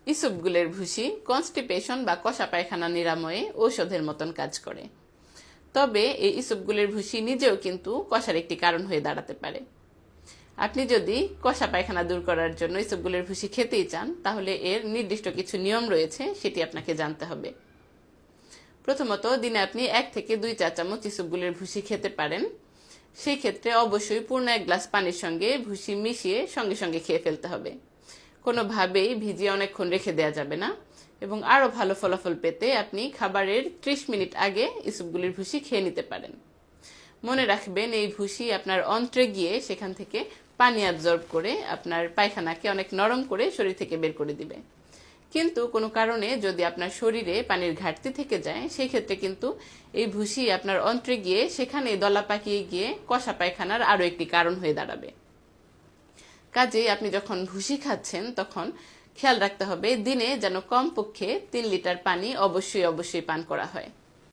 ইসবগুলের ভুসি কনস্টিপেশন বা কষা পায়খানা নিরাময়ে ঔষধের মতন কাজ করে। তবে এই ইসবগুলের ভুসি নিজেও কিন্তু কষার একটি কারণ হয়ে দাঁড়াতে পারে। আপনি যদি কষা পায়খানা দূর করার জন্য ইসবগুলের ভুসি খেতেই চান, তাহলে এর নির্দিষ্ট কিছু নিয়ম রয়েছে, সেটি আপনাকে জানতে হবে। প্রথমত, দিনে আপনি 1 থেকে 2 চা চামচ ইসবগুলের ভুসি খেতে পারেন। সেই ক্ষেত্রে অবশ্যই পূর্ণ 1 গ্লাস পানির সঙ্গে ভুসি মিশিয়ে সঙ্গে সঙ্গে খেয়ে ফেলতে হবে। কোনোভাবেই ভিজিয়ে অনেকক্ষণ রেখে দেওয়া যাবে না। এবং আরও ভালো ফলাফল পেতে আপনি খাবারের 30 মিনিট আগে ইসবগুলির ভুসি খেয়ে নিতে পারেন। মনে রাখবেন, এই ভুসি আপনার অন্ত্রে গিয়ে সেখান থেকে পানি অ্যাবজর্ব করে আপনার পায়খানাকে অনেক নরম করে শরীর থেকে বের করে দিবে। কিন্তু কোনো কারণে যদি আপনার শরীরে পানির ঘাটতি থেকে যায়, সেই ক্ষেত্রে কিন্তু এই ভুসি আপনার অন্ত্রে গিয়ে সেখানে দলা পাকিয়ে গিয়ে কষা পায়খানার আরও একটি কারণ হয়ে দাঁড়াবে। কাজেই আপনি যখন ভুসি খাচ্ছেন তখন খেয়াল রাখতে হবে দিনে যেন কমপক্ষে 3 লিটার পানি অবশ্যই পান করা হয়।